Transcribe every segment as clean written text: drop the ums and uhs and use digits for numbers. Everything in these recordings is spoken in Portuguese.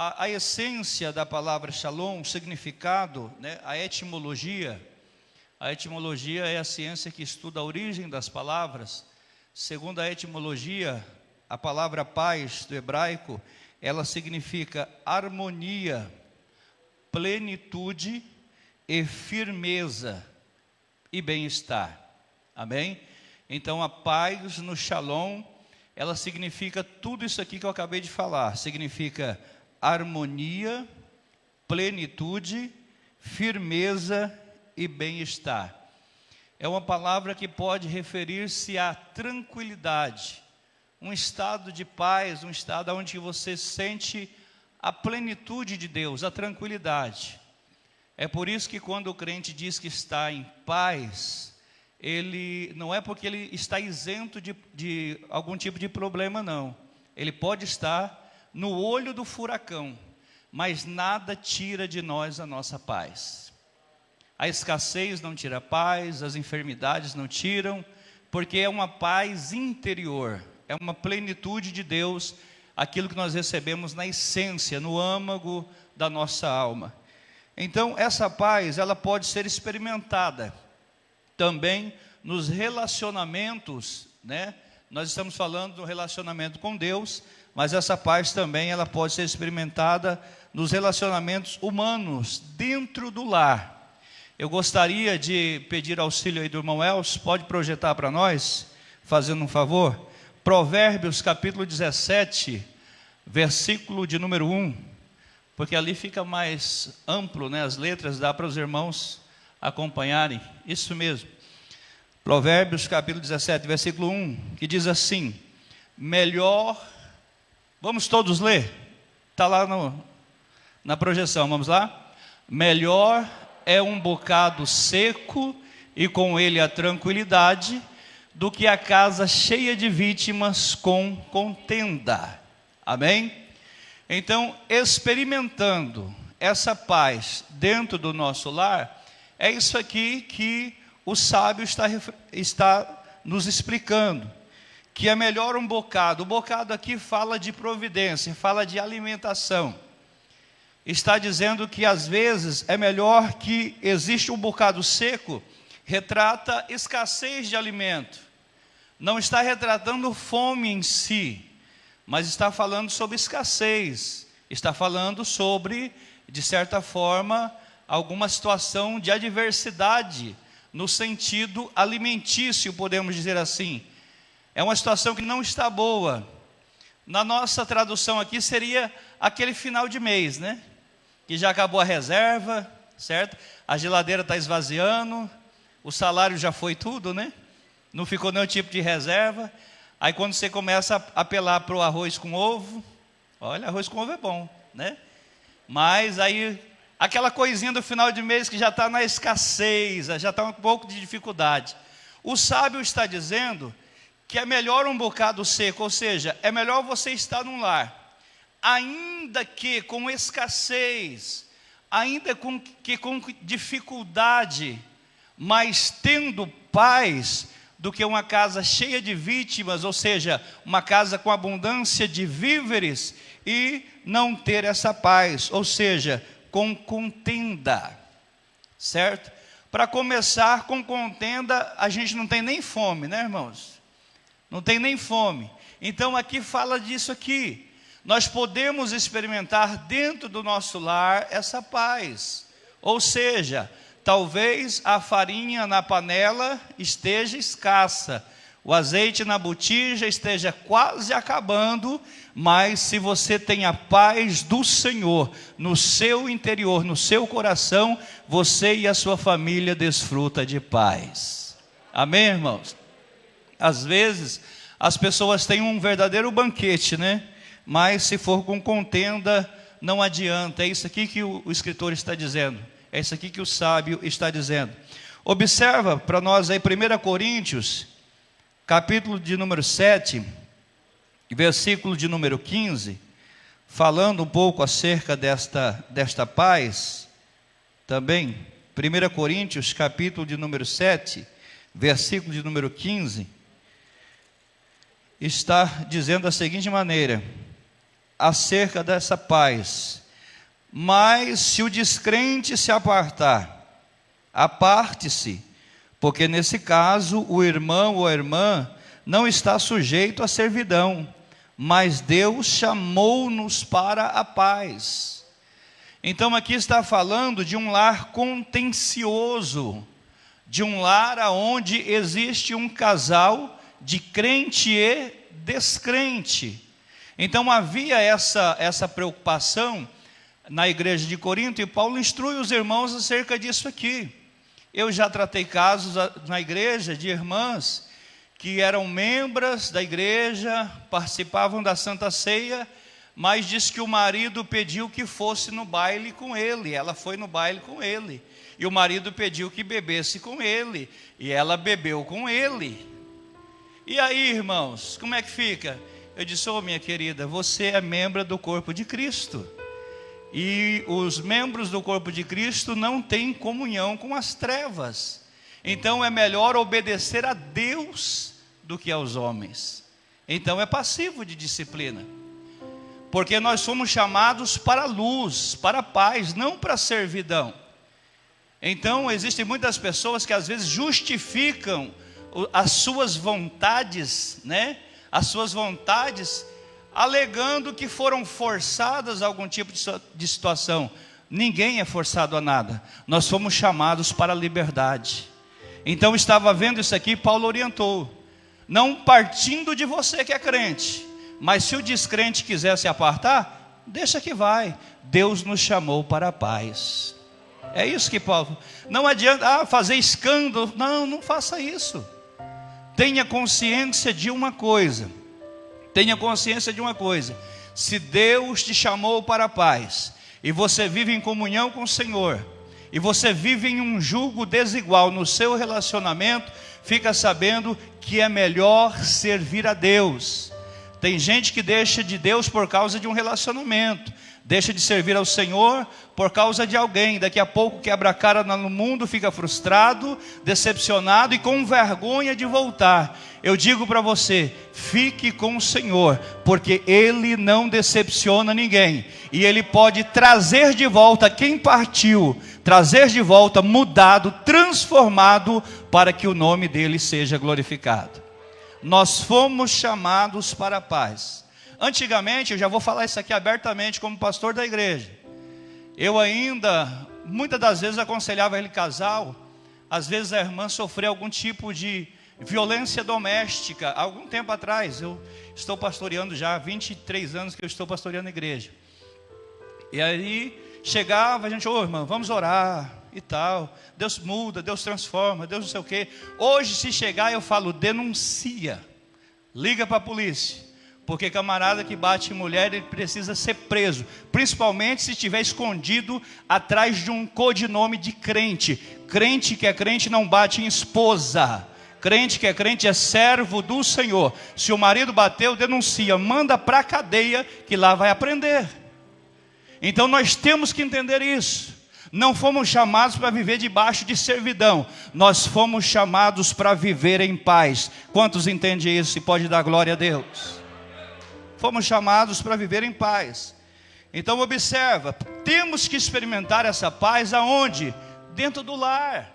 A essência da palavra shalom, o significado, né, a etimologia é a ciência que estuda a origem das palavras. Segundo a etimologia, a palavra paz do hebraico, ela significa harmonia, plenitude e firmeza e bem-estar. Amém? Então a paz no shalom, ela significa tudo isso aqui que eu acabei de falar. Significa harmonia, plenitude, firmeza e bem-estar. É uma palavra que pode referir-se à tranquilidade, um estado de paz, um estado onde você sente a plenitude de Deus, a tranquilidade. É por isso que quando o crente diz que está em paz, ele não é porque ele está isento de algum tipo de problema, não. Ele pode estar no olho do furacão, mas nada tira de nós a nossa paz. A escassez não tira a paz, as enfermidades não tiram, porque é uma paz interior, é uma plenitude de Deus, aquilo que nós recebemos na essência, no âmago da nossa alma. Então, essa paz, ela pode ser experimentada também nos relacionamentos, né? Nós estamos falando do relacionamento com Deus, mas essa paz também, ela pode ser experimentada nos relacionamentos humanos, dentro do lar. Eu gostaria de pedir auxílio aí do irmão Elcio, pode projetar para nós, fazendo um favor? Provérbios capítulo 17, versículo de número 1, porque ali fica mais amplo, né? As letras, dá para os irmãos acompanharem, isso mesmo. Provérbios capítulo 17, versículo 1, que diz assim: melhor, vamos todos ler? Está lá na projeção, vamos lá? Melhor é um bocado seco e com ele a tranquilidade, do que a casa cheia de vítimas com contenda. Amém? Então, experimentando essa paz dentro do nosso lar, é isso aqui que o sábio está nos explicando, que é melhor um bocado. O bocado aqui fala de providência, fala de alimentação. Está dizendo que às vezes é melhor que existe um bocado seco, retrata escassez de alimento. Não está retratando fome em si, mas está falando sobre escassez. Está falando sobre, de certa forma, alguma situação de adversidade, no sentido alimentício, podemos dizer assim. É uma situação que não está boa. Na nossa tradução aqui seria aquele final de mês, né? Que já acabou a reserva, certo? A geladeira está esvaziando, o salário já foi tudo, né? Não ficou nenhum tipo de reserva. Aí quando você começa a apelar para o arroz com ovo, olha, arroz com ovo é bom, né? Mas aí, aquela coisinha do final de mês que já está na escassez, já está um pouco de dificuldade. O sábio está dizendo que é melhor um bocado seco, ou seja, é melhor você estar num lar, ainda que com escassez, ainda com dificuldade, mas tendo paz, do que uma casa cheia de vítimas, ou seja, uma casa com abundância de víveres e não ter essa paz, ou seja, com contenda, certo? Para começar, com contenda, a gente não tem nem fome, né, irmãos? Não tem nem fome. Então aqui fala disso aqui. Nós podemos experimentar dentro do nosso lar essa paz. Ou seja, talvez a farinha na panela esteja escassa, o azeite na botija esteja quase acabando, mas se você tem a paz do Senhor no seu interior, no seu coração, você e a sua família desfrutam de paz. Amém, irmãos? Às vezes as pessoas têm um verdadeiro banquete, né? Mas se for com contenda, não adianta. É isso aqui que o escritor está dizendo. É isso aqui que o sábio está dizendo. Observa para nós aí 1 Coríntios, capítulo de número 7, versículo de número 15, falando um pouco acerca desta paz, também, 1 Coríntios, capítulo de número 7, versículo de número 15, está dizendo da seguinte maneira: acerca dessa paz. Mas se o descrente se apartar, aparte-se, porque nesse caso o irmão ou a irmã não está sujeito à servidão, mas Deus chamou-nos para a paz. Então aqui está falando de um lar contencioso, de um lar onde existe um casal de crente e descrente. Então havia essa preocupação na igreja de Corinto, e Paulo instrui os irmãos acerca disso aqui. Eu já tratei casos na igreja de irmãs que eram membros da igreja, participavam da Santa Ceia, mas diz que o marido pediu que fosse no baile com ele, ela foi no baile com ele, e o marido pediu que bebesse com ele, e ela bebeu com ele. E aí, irmãos, como é que fica? Eu disse: minha querida, você é membro do corpo de Cristo, e os membros do corpo de Cristo não têm comunhão com as trevas. Então é melhor obedecer a Deus do que aos homens. Então é passivo de disciplina, porque nós somos chamados para a luz, para a paz, não para a servidão. Então existem muitas pessoas que às vezes justificam as suas vontades, né? As suas vontades, alegando que foram forçadas a algum tipo de situação. Ninguém é forçado a nada. Nós fomos chamados para a liberdade. Então estava vendo isso aqui, Paulo orientou: não partindo de você que é crente, mas se o descrente quiser se apartar, deixa que vai. Deus nos chamou para a paz. É isso que Paulo... Não adianta fazer escândalo. Não faça isso. Tenha consciência de uma coisa. Tenha consciência de uma coisa: se Deus te chamou para a paz, e você vive em comunhão com o Senhor, e você vive em um jugo desigual no seu relacionamento, fica sabendo que é melhor servir a Deus. Tem gente que deixa de Deus por causa de um relacionamento, deixa de servir ao Senhor por causa de alguém. Daqui a pouco quebra a cara no mundo, fica frustrado, decepcionado e com vergonha de voltar. Eu digo para você: fique com o Senhor, porque Ele não decepciona ninguém, e Ele pode trazer de volta quem partiu, trazer de volta mudado, transformado, para que o nome dEle seja glorificado. Nós fomos chamados para a paz. Antigamente, eu já vou falar isso aqui abertamente como pastor da igreja, eu ainda, muitas das vezes, aconselhava aquele casal. Às vezes a irmã sofreu algum tipo de violência doméstica. Algum tempo atrás, eu estou pastoreando já, há 23 anos que eu estou pastoreando a igreja. E aí, chegava a gente: irmã, vamos orar e tal. Deus muda, Deus transforma, Deus não sei o quê. Hoje, se chegar, eu falo: denuncia, liga para a polícia. Porque camarada que bate em mulher, ele precisa ser preso, principalmente se estiver escondido atrás de um codinome de crente. Crente que é crente não bate em esposa. Crente que é crente é servo do Senhor. Se o marido bateu, denuncia, manda para a cadeia, que lá vai aprender. Então nós temos que entender isso. Não fomos chamados para viver debaixo de servidão, nós fomos chamados para viver em paz. Quantos entendem isso e pode dar glória a Deus? Fomos chamados para viver em paz. Então observa, temos que experimentar essa paz aonde? Dentro do lar.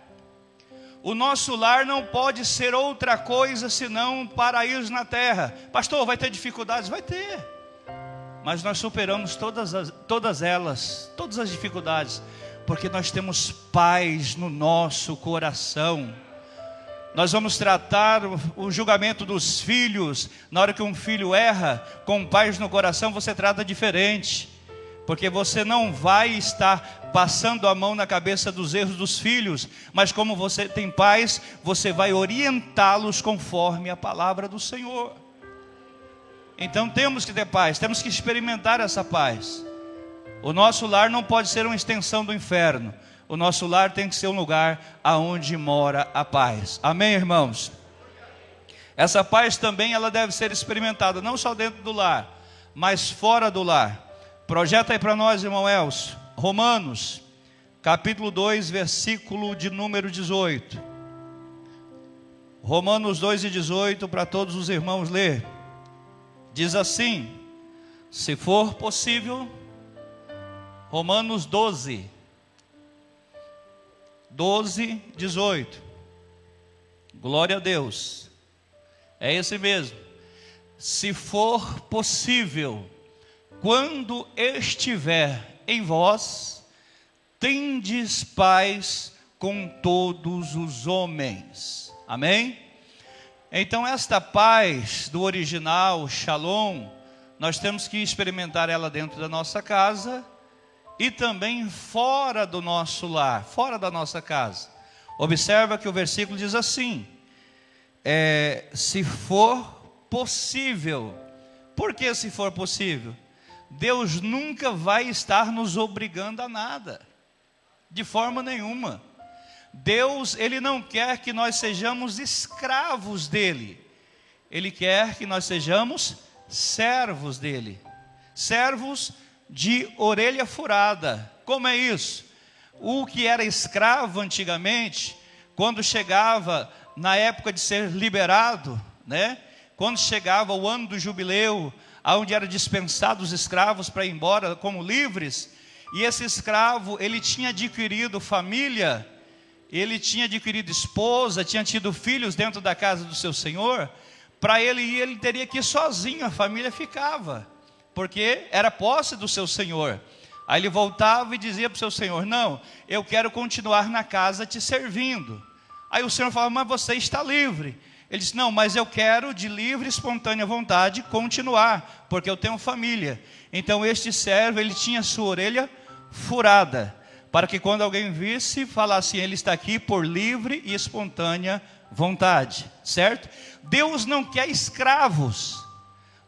O nosso lar não pode ser outra coisa senão um paraíso na terra. Pastor, vai ter dificuldades? Vai ter. Mas nós superamos todas as dificuldades, porque nós temos paz no nosso coração. Nós vamos tratar o julgamento dos filhos. Na hora que um filho erra, com paz no coração, você trata diferente, porque você não vai estar passando a mão na cabeça dos erros dos filhos, mas como você tem paz, você vai orientá-los conforme a palavra do Senhor. Então temos que ter paz, temos que experimentar essa paz. O nosso lar não pode ser uma extensão do inferno. O nosso lar tem que ser um lugar aonde mora a paz. Amém, irmãos? Essa paz também ela deve ser experimentada, não só dentro do lar, mas fora do lar. Projeta aí para nós, irmão Elcio, Romanos, capítulo 2, versículo de número 18. Romanos 2 e 18, para todos os irmãos ler. Diz assim: Se for possível, Romanos 12, 18. Glória a Deus. É esse mesmo. Se for possível, quando estiver em vós, tendes paz com todos os homens. Amém? Então esta paz do original, Shalom, nós temos que experimentar ela dentro da nossa casa e também fora do nosso lar, fora da nossa casa. Observa que o versículo diz assim, se for possível. Por que se for possível? Deus nunca vai estar nos obrigando a nada, de forma nenhuma. Deus, Ele não quer que nós sejamos escravos dEle. Ele quer que nós sejamos servos dEle. Servos de orelha furada. Como é isso? O que era escravo antigamente, quando chegava na época de ser liberado, né? Quando chegava o ano do jubileu, onde eram dispensados os escravos para ir embora como livres, e esse escravo, ele tinha adquirido família, ele tinha adquirido esposa, tinha tido filhos dentro da casa do seu senhor. Para ele ir, ele teria que ir sozinho, a família ficava, porque era posse do seu senhor. Aí ele voltava e dizia para o seu senhor, não, eu quero continuar na casa te servindo. Aí o senhor falava, mas você está livre. Ele disse, não, mas eu quero de livre e espontânea vontade continuar, porque eu tenho família. Então este servo, ele tinha sua orelha furada, para que quando alguém visse, falasse, ele está aqui por livre e espontânea vontade, certo? Deus não quer escravos.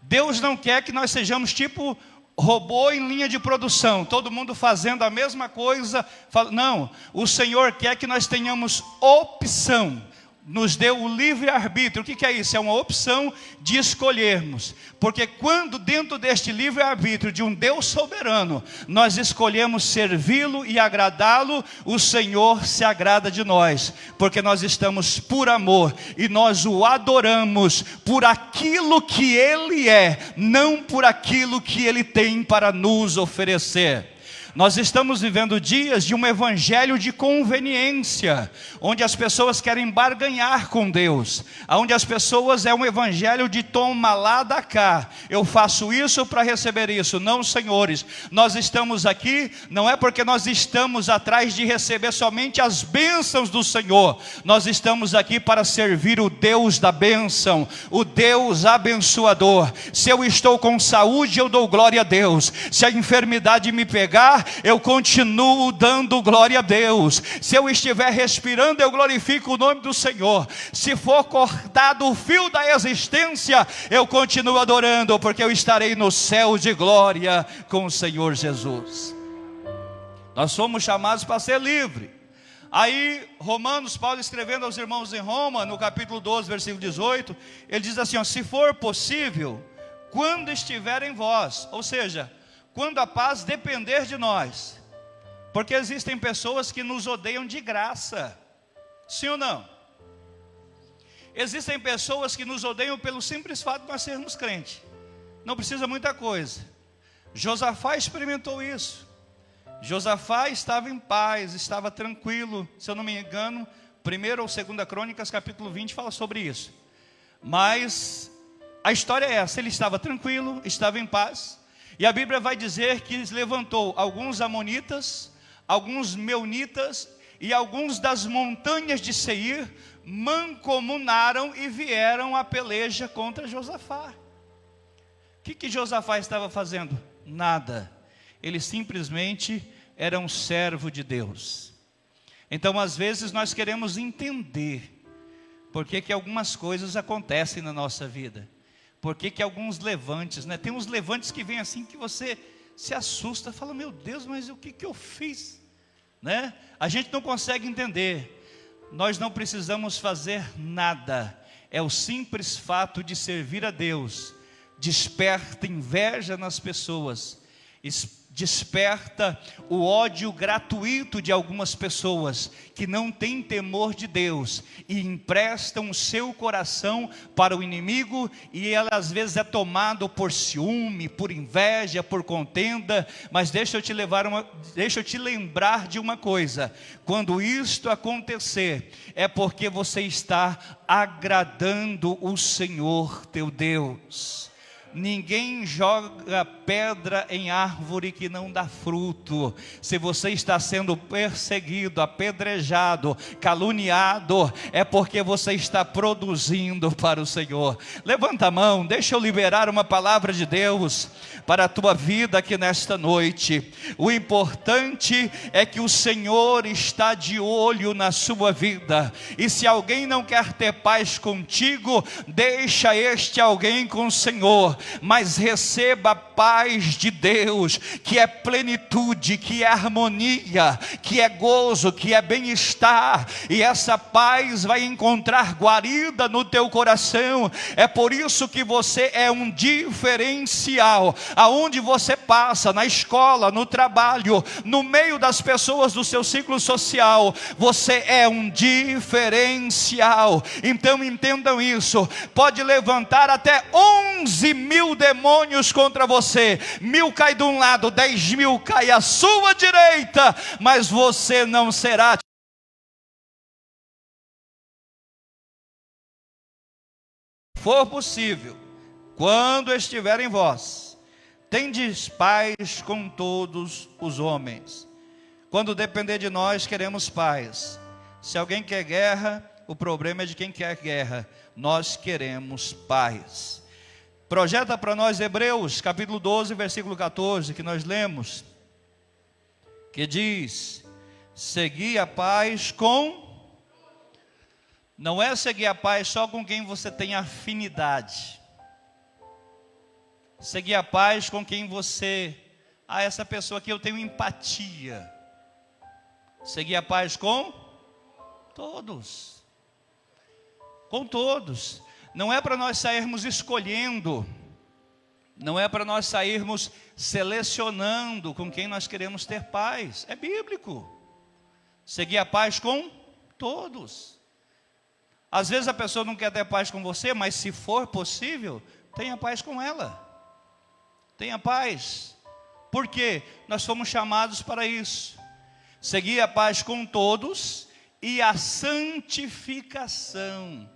Deus não quer que nós sejamos tipo robô em linha de produção, todo mundo fazendo a mesma coisa. Não, o Senhor quer que nós tenhamos opção. Nos deu o livre-arbítrio. O que é isso? É uma opção de escolhermos. Porque quando dentro deste livre-arbítrio de um Deus soberano, nós escolhemos servi-lo e agradá-lo, o Senhor se agrada de nós. Porque nós estamos por amor e nós o adoramos por aquilo que Ele é, não por aquilo que Ele tem para nos oferecer. Nós estamos vivendo dias de um evangelho de conveniência, onde as pessoas querem barganhar com Deus, onde as pessoas é um evangelho de toma lá da cá, eu faço isso para receber isso. Não, senhores, nós estamos aqui, não é porque nós estamos atrás de receber somente as bênçãos do Senhor, nós estamos aqui para servir o Deus da bênção, o Deus abençoador. Se eu estou com saúde, eu dou glória a Deus. Se a enfermidade me pegar, eu continuo dando glória a Deus. Se eu estiver respirando, eu glorifico o nome do Senhor. Se for cortado o fio da existência, eu continuo adorando, porque eu estarei no céu de glória com o Senhor Jesus. Nós somos chamados para ser livre. Aí Romanos, Paulo escrevendo aos irmãos em Roma, no capítulo 12, versículo 18, ele diz assim, ó, se for possível, quando estiver em vós, ou seja, quando a paz depender de nós, porque existem pessoas que nos odeiam de graça, sim ou não? Existem pessoas que nos odeiam pelo simples fato de nós sermos crentes, não precisa muita coisa. Josafá experimentou isso. Josafá estava em paz, estava tranquilo, se eu não me engano, 1ª ou 2ª Crônicas, capítulo 20, fala sobre isso. Mas a história é essa, ele estava tranquilo, estava em paz. E a Bíblia vai dizer que levantou alguns amonitas, alguns meunitas e alguns das montanhas de Seir, mancomunaram e vieram à peleja contra Josafá. O que Josafá estava fazendo? Nada. Ele simplesmente era um servo de Deus. Então às vezes nós queremos entender por que algumas coisas acontecem na nossa vida. Por que alguns levantes, né? Tem uns levantes que vêm assim que você se assusta, fala, meu Deus, mas o que eu fiz? Né? A gente não consegue entender. Nós não precisamos fazer nada. É o simples fato de servir a Deus desperta inveja nas pessoas, desperta o ódio gratuito de algumas pessoas que não têm temor de Deus e emprestam o seu coração para o inimigo, e ela às vezes é tomado por ciúme, por inveja, por contenda. Mas deixa eu te lembrar de uma coisa: quando isto acontecer, é porque você está agradando o Senhor teu Deus. Ninguém joga pedra em árvore que não dá fruto. Se você está sendo perseguido, apedrejado, caluniado, é porque você está produzindo para o Senhor. Levanta a mão, deixa eu liberar uma palavra de Deus para a tua vida aqui nesta noite. O importante é que o Senhor está de olho na sua vida, e se alguém não quer ter paz contigo, deixa este alguém com o Senhor, mas receba a paz de Deus, que é plenitude, que é harmonia, que é gozo, que é bem-estar, e essa paz vai encontrar guarida no teu coração. É por isso que você é um diferencial, aonde você passa, na escola, no trabalho, no meio das pessoas do seu ciclo social, você é um diferencial. Então entendam isso. Pode levantar até 11.000 demônios contra você, 1.000 cai de um lado, 10.000 cai à sua direita, mas você não será. For possível, quando estiver em vós, tendes paz com todos os homens. Quando depender de nós, queremos paz. Se alguém quer guerra, o problema é de quem quer guerra. Nós queremos paz. Projeta para nós Hebreus, capítulo 12, versículo 14, que nós lemos, que diz: segui a paz com... Não é seguir a paz só com quem você tem afinidade. Seguir a paz com quem você... essa pessoa aqui eu tenho empatia. Seguir a paz com todos. Com todos. Não é para nós sairmos escolhendo, não é para nós sairmos selecionando com quem nós queremos ter paz. É bíblico. Seguir a paz com todos. Às vezes a pessoa não quer ter paz com você, mas se for possível, tenha paz com ela. Tenha paz. Por quê? Nós fomos chamados para isso. Seguir a paz com todos e a santificação,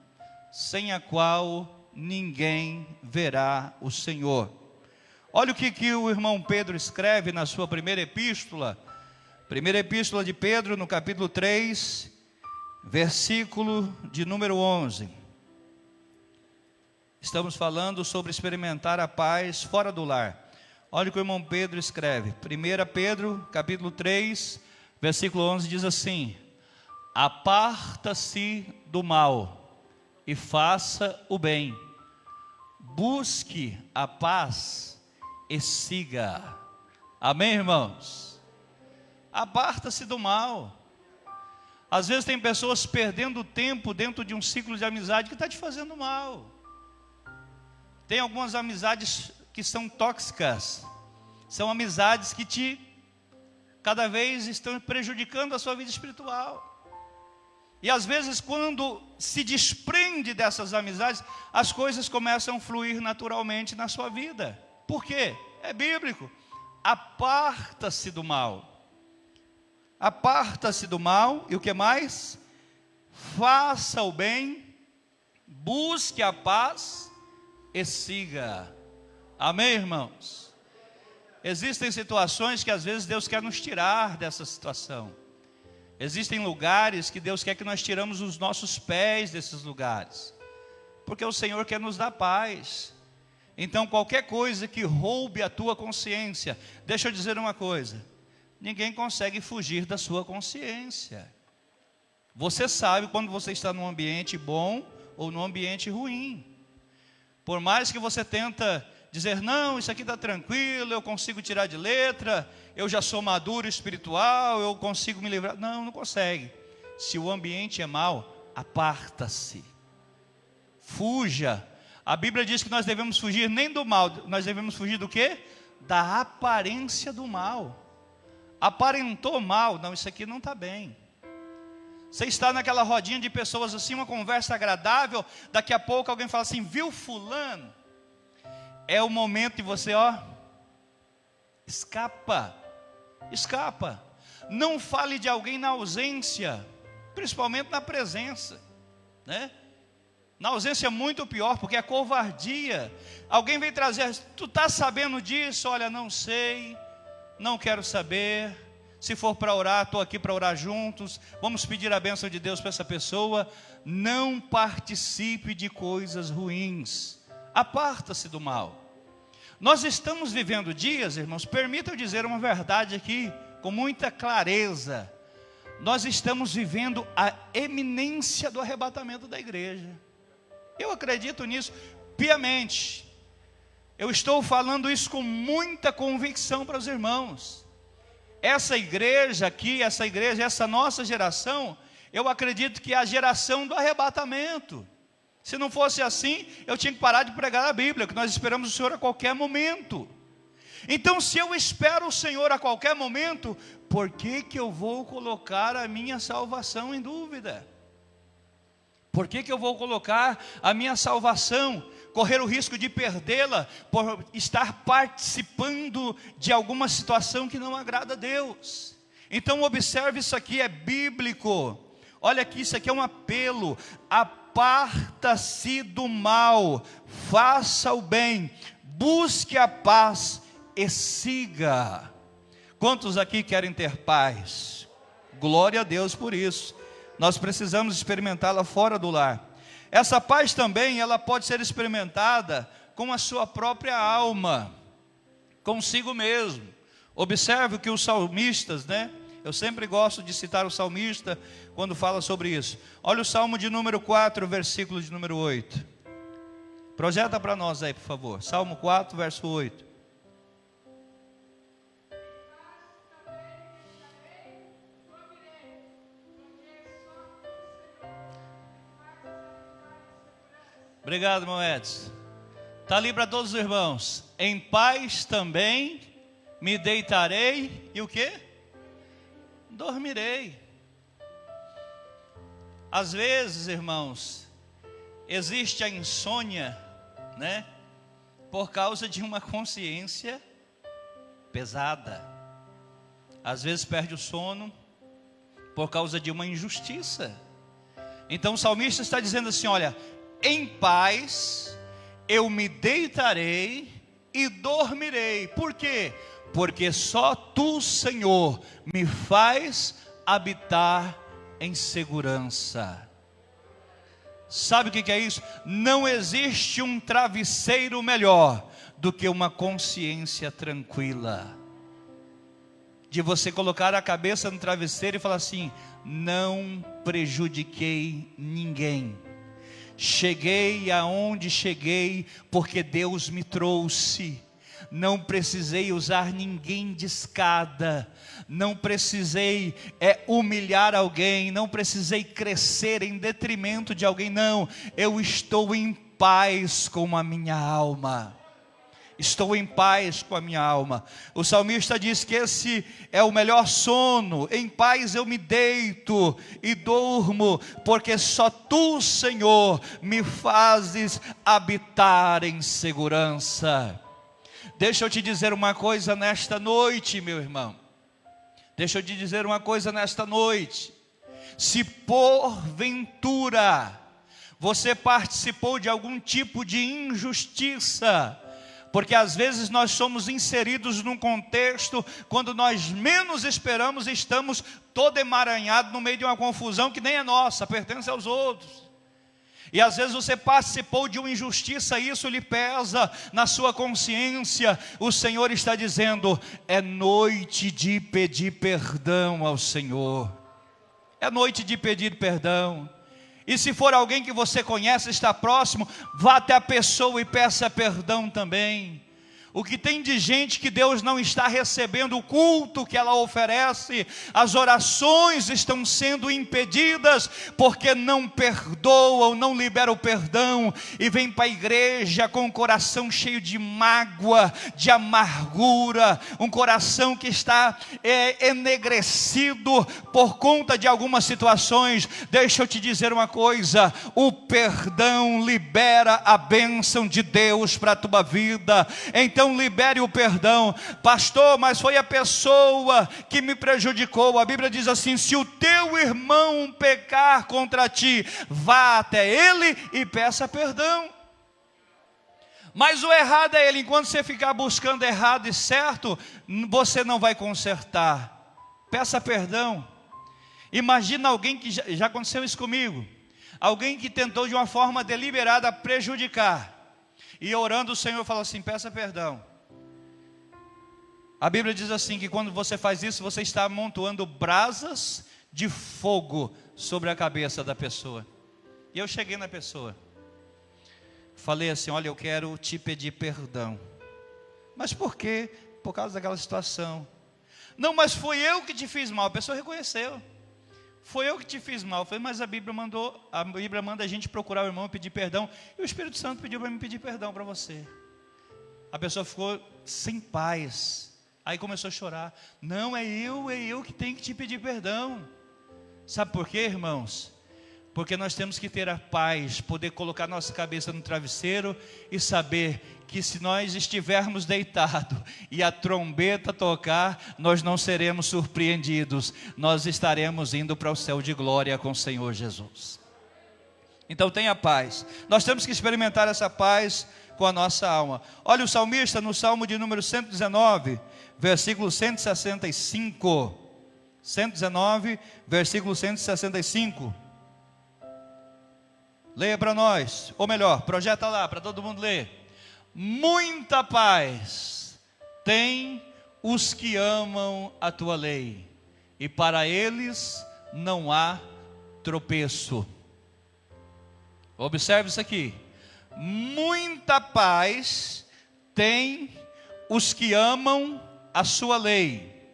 sem a qual ninguém verá o Senhor. Olha o que o irmão Pedro escreve na sua primeira epístola de Pedro, no capítulo 3, versículo de número 11. Estamos falando sobre experimentar a paz fora do lar. Olha o que o irmão Pedro escreve. 1 Pedro, capítulo 3, versículo 11, diz assim: aparta-se do mal e faça o bem, busque a paz e siga. Amém, irmãos? Aparta-se do mal. Às vezes tem pessoas perdendo tempo dentro de um ciclo de amizade que está te fazendo mal. Tem algumas amizades que são tóxicas, são amizades que cada vez estão prejudicando a sua vida espiritual. E às vezes, quando se desprende dessas amizades, as coisas começam a fluir naturalmente na sua vida. Por quê? É bíblico. Aparta-se do mal. Aparta-se do mal. E o que mais? Faça o bem, busque a paz e siga. Amém, irmãos? Existem situações que às vezes Deus quer nos tirar dessa situação. Existem lugares que Deus quer que nós tiramos os nossos pés desses lugares, porque o Senhor quer nos dar paz. Então qualquer coisa que roube a tua consciência, deixa eu dizer uma coisa: ninguém consegue fugir da sua consciência. Você sabe quando você está num ambiente bom ou num ambiente ruim. Por mais que você tenta dizer, não, isso aqui está tranquilo, eu consigo tirar de letra, eu já sou maduro espiritual, eu consigo me livrar. Não, não consegue. Se o ambiente é mau, aparta-se. Fuja. A Bíblia diz que nós devemos fugir nem do mal, nós devemos fugir do quê? da aparência do mal. Aparentou mal, não, isso aqui não está bem. Você está naquela rodinha de pessoas assim, uma conversa agradável, daqui a pouco alguém fala assim, viu fulano? É o momento de você, escapa. Não fale de alguém na ausência, principalmente na presença, né? Na ausência é muito pior, porque é covardia. Alguém vem trazer, tu está sabendo disso? Olha, não sei, não quero saber. Se for para orar, estou aqui para orar juntos. Vamos pedir a bênção de Deus para essa pessoa. Não participe de coisas ruins. Aparta-se do mal. Nós estamos vivendo dias, irmãos, permita eu dizer uma verdade aqui, com muita clareza. Nós estamos vivendo a eminência do arrebatamento da igreja. Eu acredito nisso piamente. Eu estou falando isso com muita convicção para os irmãos. Essa igreja aqui, essa nossa geração, eu acredito que é a geração do arrebatamento. Se não fosse assim, eu tinha que parar de pregar a Bíblia, que nós esperamos o Senhor a qualquer momento. Então, se eu espero o Senhor a qualquer momento, por que eu vou colocar a minha salvação em dúvida? Por que eu vou colocar a minha salvação, correr o risco de perdê-la, por estar participando de alguma situação que não agrada a Deus? Então observe, isso aqui é bíblico. Olha aqui, isso aqui é um apelo. Aparta-se do mal, faça o bem, busque a paz e siga. Quantos aqui querem ter paz? Glória a Deus por isso. Nós precisamos experimentá-la fora do lar. Essa paz também, ela pode ser experimentada com a sua própria alma, consigo mesmo. Observe o que os salmistas, né? Eu sempre gosto de citar o salmista quando fala sobre isso. Olha o Salmo de número 4, versículo de número 8. Projeta para nós aí, por favor. Salmo 4, verso 8. Obrigado, irmão Edson. Está ali para todos os irmãos. Em paz também me deitarei e o quê? Dormirei. Às vezes, irmãos, existe a insônia, né? Por causa de uma consciência pesada. Às vezes perde o sono por causa de uma injustiça. Então o salmista está dizendo assim, olha, em paz eu me deitarei e dormirei. Por quê? Porque só tu, Senhor, me faz habitar em segurança. Sabe o que é isso? Não existe um travesseiro melhor do que uma consciência tranquila. De você colocar a cabeça no travesseiro e falar assim, não prejudiquei ninguém. Cheguei aonde cheguei porque Deus me trouxe. Não precisei usar ninguém de escada. Não precisei humilhar alguém. Não precisei crescer em detrimento de alguém. Não, eu estou em paz com a minha alma. Estou em paz com a minha alma. O salmista diz que esse é o melhor sono. Em paz eu me deito e durmo, porque só tu, Senhor, me fazes habitar em segurança. Deixa eu te dizer uma coisa nesta noite, meu irmão. Deixa eu te dizer uma coisa nesta noite. Se porventura você participou de algum tipo de injustiça, porque às vezes nós somos inseridos num contexto, quando nós menos esperamos, estamos todo emaranhado no meio de uma confusão que nem é nossa, pertence aos outros. E às vezes você participou de uma injustiça, isso lhe pesa na sua consciência. O Senhor está dizendo, é noite de pedir perdão ao Senhor. É noite de pedir perdão. E se for alguém que você conhece, está próximo, vá até a pessoa e peça perdão também. O que tem de gente que Deus não está recebendo o culto que ela oferece, as orações estão sendo impedidas, porque não perdoam, não liberam o perdão, e vem para a igreja com o coração cheio de mágoa, de amargura, um coração que está enegrecido por conta de algumas situações. Deixa eu te dizer uma coisa, o perdão libera a bênção de Deus para a tua vida. Então libere o perdão. Pastor, mas foi a pessoa que me prejudicou. A Bíblia diz assim: se o teu irmão pecar contra ti, vá até ele e peça perdão. Mas o errado é ele. Enquanto você ficar buscando errado e certo, você não vai consertar. Peça perdão. Imagina alguém que já aconteceu isso comigo, alguém que tentou de uma forma deliberada prejudicar, e orando o Senhor fala assim: peça perdão. A Bíblia diz assim, que quando você faz isso, você está amontoando brasas de fogo sobre a cabeça da pessoa. E eu cheguei na pessoa, falei assim: olha, eu quero te pedir perdão. Mas por quê? Por causa daquela situação. Não, mas foi eu que te fiz mal. A pessoa reconheceu: foi eu que te fiz mal. Eu falei: mas a Bíblia manda a gente procurar o irmão e pedir perdão. E o Espírito Santo pediu para me pedir perdão para você. A pessoa ficou sem paz. Aí começou a chorar. Não, é eu que tenho que te pedir perdão. Sabe por quê, irmãos? Porque nós temos que ter a paz, poder colocar nossa cabeça no travesseiro e saber que se nós estivermos deitados e a trombeta tocar, nós não seremos surpreendidos, nós estaremos indo para o céu de glória com o Senhor Jesus. Então tenha paz. Nós temos que experimentar essa paz com a nossa alma. Olha o salmista no Salmo de número 119, versículo 165. 119, versículo 165. Leia para nós, ou melhor, projeta lá para todo mundo ler. Muita paz tem os que amam a tua lei, e para eles não há tropeço. Observe isso aqui. Muita paz tem os que amam a sua lei,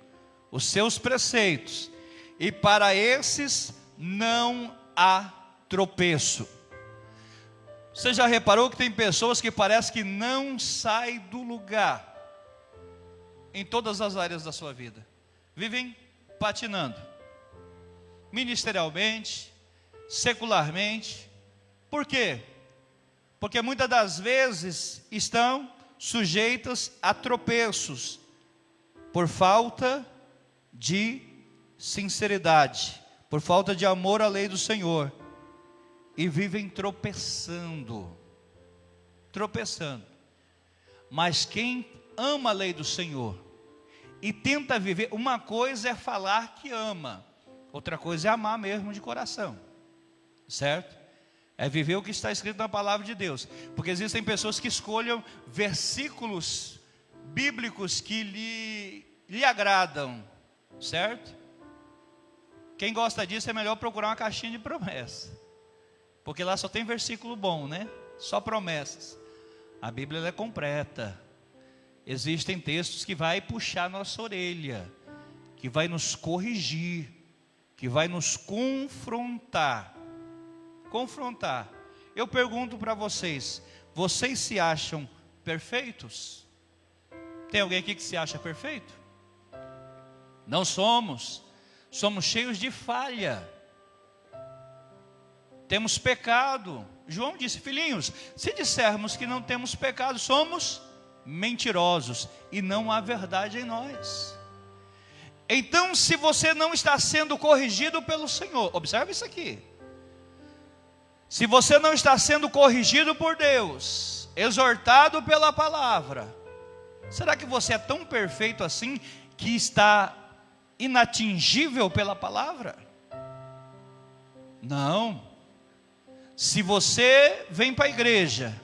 os seus preceitos, e para esses não há tropeço. Você já reparou que tem pessoas que parece que não saem do lugar em todas as áreas da sua vida? Vivem patinando, ministerialmente, secularmente. Por quê? Porque muitas das vezes estão sujeitas a tropeços por falta de sinceridade, por falta de amor à lei do Senhor. E vivem tropeçando. Mas quem ama a lei do Senhor e tenta viver, uma coisa é falar que ama, outra coisa é amar mesmo de coração, certo? É viver o que está escrito na palavra de Deus. Porque existem pessoas que escolhem versículos bíblicos que lhe agradam, certo? Quem gosta disso é melhor procurar uma caixinha de promessa, porque lá só tem versículo bom, né? Só promessas. A Bíblia ela é completa. Existem textos que vai puxar nossa orelha, que vai nos corrigir, que vai nos confrontar. Eu pergunto para vocês: vocês se acham perfeitos? Tem alguém aqui que se acha perfeito? Não somos. Somos cheios de falha. Temos pecado. João disse: filhinhos, se dissermos que não temos pecado, somos mentirosos e não há verdade em nós. Então, se você não está sendo corrigido pelo Senhor, observe isso aqui. Se você não está sendo corrigido por Deus, exortado pela palavra, será que você é tão perfeito assim que está inatingível pela palavra? Não. Se você vem para a igreja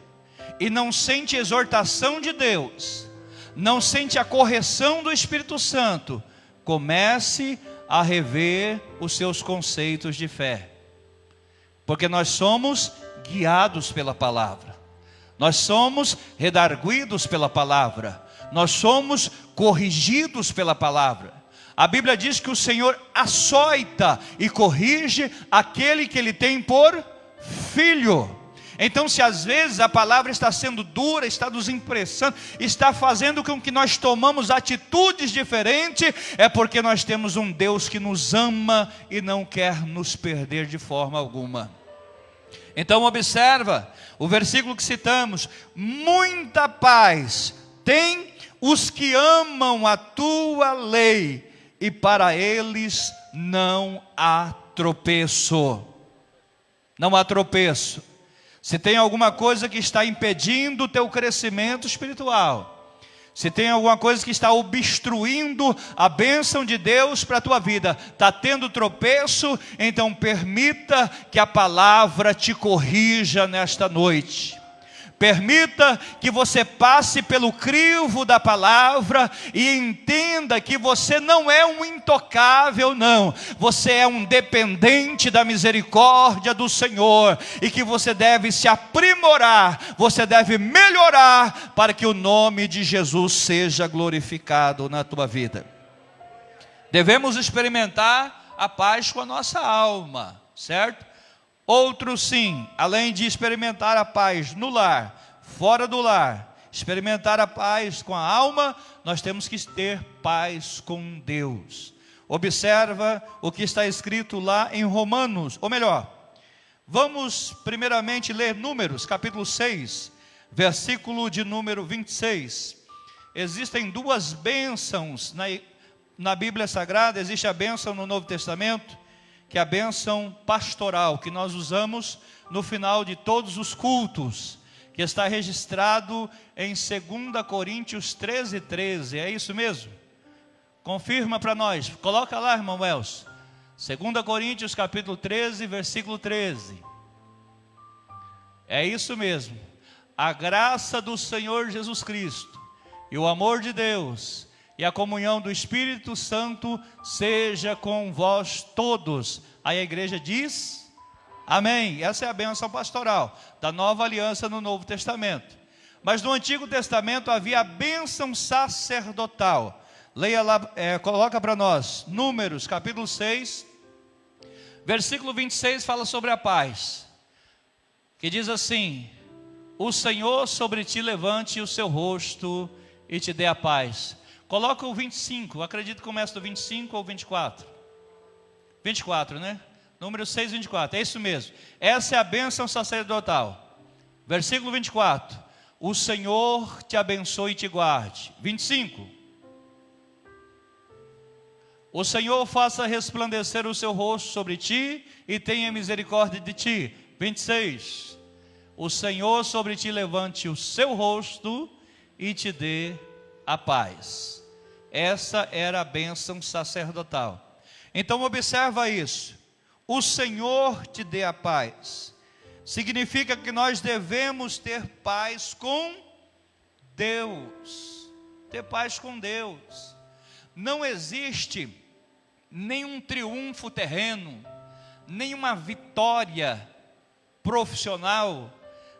e não sente exortação de Deus, não sente a correção do Espírito Santo, comece a rever os seus conceitos de fé. Porque nós somos guiados pela palavra. Nós somos redarguidos pela palavra. Nós somos corrigidos pela palavra. A Bíblia diz que o Senhor açoita e corrige aquele que Ele tem por filho. Então, se às vezes a palavra está sendo dura, está nos impressando, está fazendo com que nós tomamos atitudes diferentes, é porque nós temos um Deus que nos ama e não quer nos perder de forma alguma. Então observa o versículo que citamos: muita paz tem os que amam a tua lei, e para eles não há tropeço. Não há tropeço. Se tem alguma coisa que está impedindo o teu crescimento espiritual, se tem alguma coisa que está obstruindo a bênção de Deus para a tua vida, está tendo tropeço, então permita que a palavra te corrija nesta noite. Permita que você passe pelo crivo da palavra e entenda que você não é um intocável, não. Você é um dependente da misericórdia do Senhor e que você deve se aprimorar, você deve melhorar para que o nome de Jesus seja glorificado na tua vida. Devemos experimentar a paz com a nossa alma, certo? Outros sim, além de experimentar a paz no lar, fora do lar, experimentar a paz com a alma, nós temos que ter paz com Deus. Observa o que está escrito lá em Romanos, ou melhor, vamos primeiramente ler Números, capítulo 6, versículo de número 26. Existem duas bênçãos na Bíblia Sagrada, existe a bênção no Novo Testamento, que é a bênção pastoral, que nós usamos no final de todos os cultos, que está registrado em 2 Coríntios 13:13, é isso mesmo? Confirma para nós, coloca lá, irmão Elcio, 2 Coríntios capítulo 13, versículo 13, é isso mesmo. A graça do Senhor Jesus Cristo, e o amor de Deus, e a comunhão do Espírito Santo seja com vós todos. Aí a igreja diz amém. Essa é a bênção pastoral da nova aliança no Novo Testamento. Mas no Antigo Testamento havia a bênção sacerdotal. Leia lá, coloca para nós, Números capítulo 6, versículo 26, fala sobre a paz, que diz assim: o Senhor sobre ti levante o seu rosto e te dê a paz. Coloca o 25, acredito que começa do 25 ou 24. 24, né? Número 6, 24, é isso mesmo. Essa é a bênção sacerdotal. Versículo 24. O Senhor te abençoe e te guarde. 25. O Senhor faça resplandecer o seu rosto sobre ti e tenha misericórdia de ti. 26. O Senhor sobre ti levante o seu rosto e te dê a paz. Essa era a bênção sacerdotal. Então observa isso. O Senhor te dê a paz. Significa que nós devemos ter paz com Deus. Ter paz com Deus. Não existe nenhum triunfo terreno, nenhuma vitória profissional.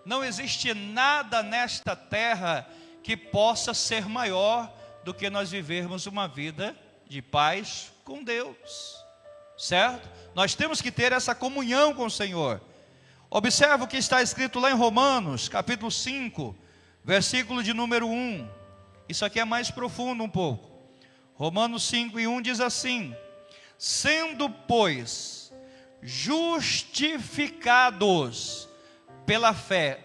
Não existe nada nesta terra que possa ser maior do que nós vivermos uma vida de paz com Deus, certo? Nós temos que ter essa comunhão com o Senhor. Observa o que está escrito lá em Romanos, capítulo 5, versículo de número 1. Isso aqui é mais profundo um pouco. Romanos 5:1 diz assim: sendo, pois, justificados pela fé.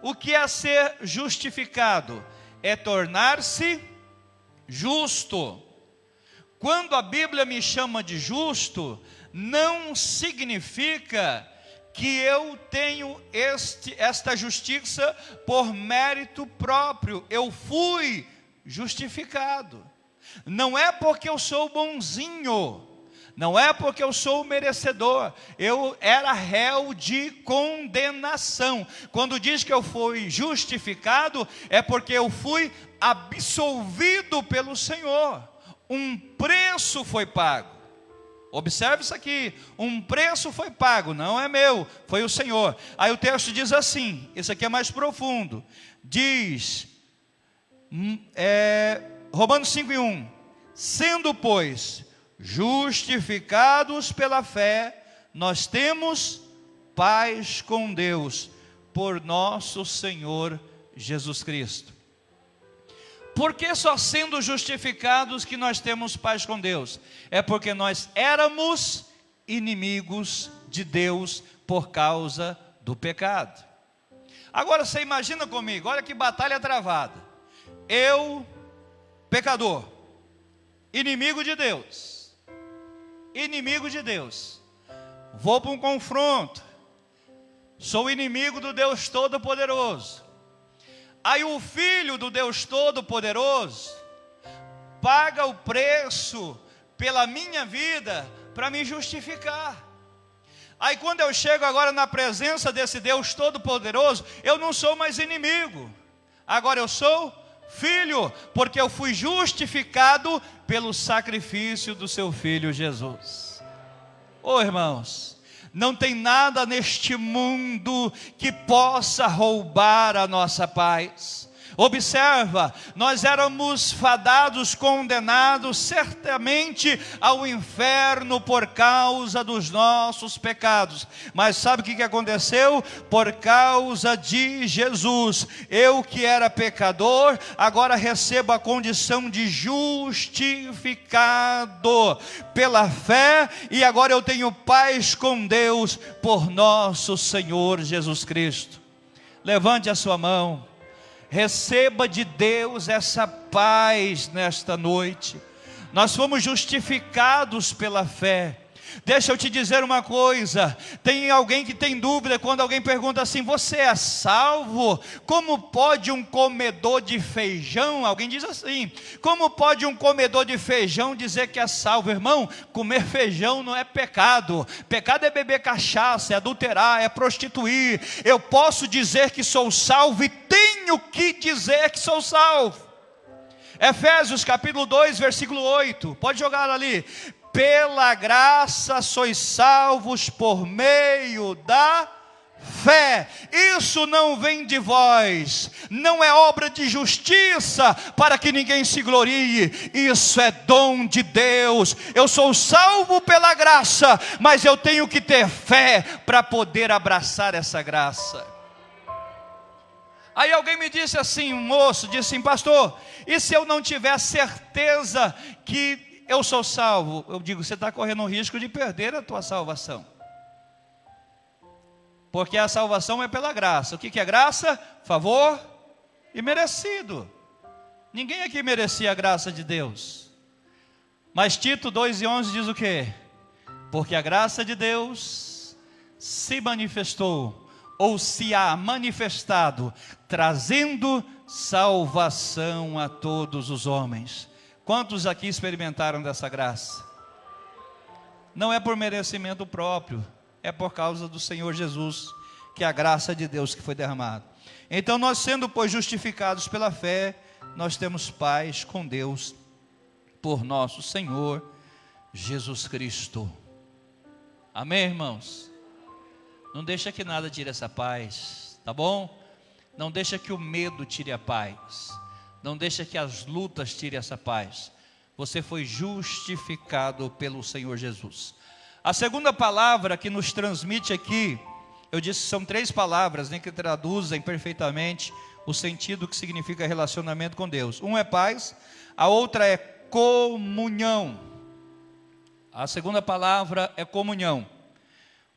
O que é ser justificado? É tornar-se justo. Quando a Bíblia me chama de justo, não significa que eu tenho esta justiça por mérito próprio. Eu fui justificado. Não é porque eu sou bonzinho, não é porque eu sou merecedor. Eu era réu de condenação. Quando diz que eu fui justificado, é porque eu fui absolvido pelo Senhor. Um preço foi pago. Observe isso aqui, um preço foi pago, não é meu, foi o Senhor. Aí o texto diz assim, esse aqui é mais profundo, diz, Romanos 5:1, sendo, pois, justificados pela fé, nós temos paz com Deus, por nosso Senhor Jesus Cristo. Por que só sendo justificados que nós temos paz com Deus? É porque nós éramos inimigos de Deus por causa do pecado. Agora você imagina comigo, olha que batalha travada. Eu, pecador, inimigo de Deus, vou para um confronto, sou inimigo do Deus Todo-Poderoso. Aí o Filho do Deus Todo-Poderoso paga o preço pela minha vida para me justificar. Aí quando eu chego agora na presença desse Deus Todo-Poderoso, eu não sou mais inimigo, agora eu sou filho, porque eu fui justificado pelo sacrifício do seu Filho Jesus. Ô irmãos, não tem nada neste mundo que possa roubar a nossa paz. Observa, nós éramos fadados, condenados certamente ao inferno por causa dos nossos pecados. Mas sabe o que aconteceu? Por causa de Jesus, eu que era pecador, agora recebo a condição de justificado pela fé, e agora eu tenho paz com Deus por nosso Senhor Jesus Cristo. Levante a sua mão. Receba de Deus essa paz nesta noite. Nós fomos justificados pela fé. Deixa eu te dizer uma coisa, tem alguém que tem dúvida quando alguém pergunta assim, você é salvo? Como pode um comedor de feijão, alguém diz assim, como pode um comedor de feijão dizer que é salvo? Irmão, comer feijão não é pecado, pecado é beber cachaça, é adulterar, é prostituir. Eu posso dizer que sou salvo e tenho que dizer que sou salvo. Efésios capítulo 2, versículo 8, pode jogar ali. Pela graça sois salvos por meio da fé. Isso não vem de vós, não é obra de justiça, para que ninguém se glorie. Isso é dom de Deus. Eu sou salvo pela graça, mas eu tenho que ter fé para poder abraçar essa graça. Aí alguém me disse assim, um moço disse assim, pastor, e se eu não tiver certeza que eu sou salvo? Eu digo, você está correndo o risco de perder a tua salvação, porque a salvação é pela graça. O que é graça? Favor e merecido. Ninguém aqui merecia a graça de Deus, mas Tito 2:11 diz o quê? Porque a graça de Deus se manifestou, ou se há manifestado, trazendo salvação a todos os homens. Quantos aqui experimentaram dessa graça? Não é por merecimento próprio, é por causa do Senhor Jesus, que é a graça de Deus que foi derramada. Então nós, sendo pois justificados pela fé, nós temos paz com Deus por nosso Senhor Jesus Cristo. Amém, irmãos? Não deixa que nada tire essa paz, tá bom? Não deixa que o medo tire a paz. Não deixa que as lutas tirem essa paz. Você foi justificado pelo Senhor Jesus. A segunda palavra que nos transmite aqui, eu disse que são 3 palavras, que traduzem perfeitamente o sentido que significa relacionamento com Deus. Um é paz, a outra é comunhão. A segunda palavra é comunhão.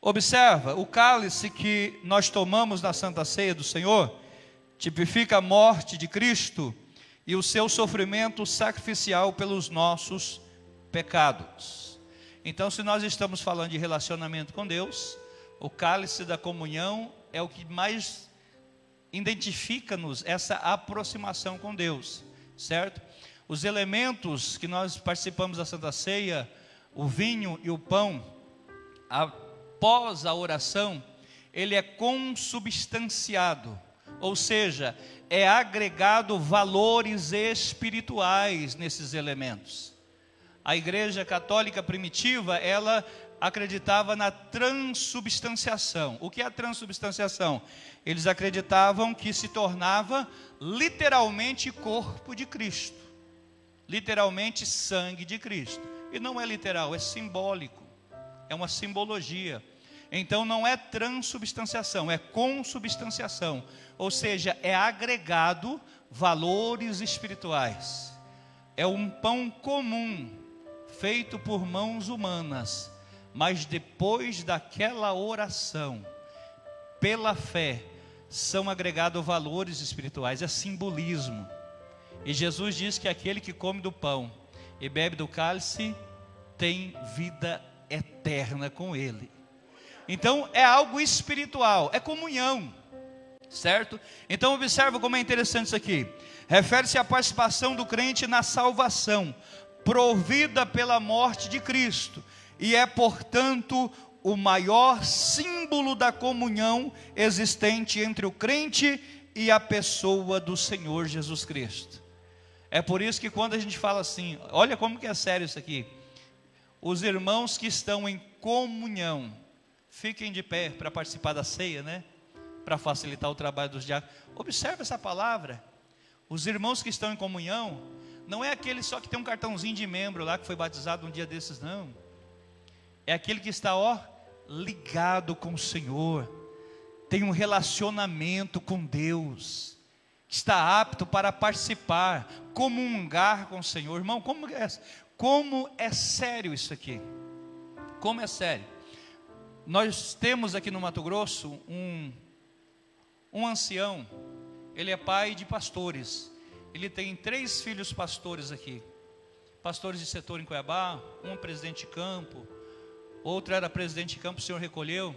Observa, o cálice que nós tomamos na Santa Ceia do Senhor tipifica a morte de Cristo e o seu sofrimento sacrificial pelos nossos pecados. Então, se nós estamos falando de relacionamento com Deus, o cálice da comunhão é o que mais identifica-nos essa aproximação com Deus, certo? Os elementos que nós participamos da Santa Ceia, o vinho e o pão, após a oração, ele é consubstanciado, ou seja, é agregado valores espirituais nesses elementos. A igreja católica primitiva, ela acreditava na transubstanciação. O que é a transubstanciação? Eles acreditavam que se tornava literalmente corpo de Cristo, literalmente sangue de Cristo. E não é literal, é simbólico, é uma simbologia. Então não é transubstanciação, é consubstanciação, ou seja, é agregado valores espirituais. É um pão comum, feito por mãos humanas, mas depois daquela oração, pela fé, são agregados valores espirituais, é simbolismo. E Jesus diz que aquele que come do pão e bebe do cálice tem vida eterna com ele. Então é algo espiritual, é comunhão, certo? Então observa como é interessante isso aqui. Refere-se à participação do crente na salvação, provida pela morte de Cristo, e é, portanto, o maior símbolo da comunhão existente entre o crente e a pessoa do Senhor Jesus Cristo. É por isso que quando a gente fala assim, olha como que é sério isso aqui. Os irmãos que estão em comunhão, fiquem de pé para participar da ceia, né? Para facilitar o trabalho dos diáconos. Observe essa palavra. Os irmãos que estão em comunhão, não é aquele só que tem um cartãozinho de membro lá, que foi batizado um dia desses, não. É aquele que está, ligado com o Senhor, tem um relacionamento com Deus, está apto para participar, comungar com o Senhor. Irmão, como é sério isso aqui? Como é sério? Nós temos aqui no Mato Grosso um ancião, ele é pai de pastores, ele tem 3 filhos pastores aqui, pastores de setor em Cuiabá, um presidente de campo, outro era presidente de campo, o senhor recolheu,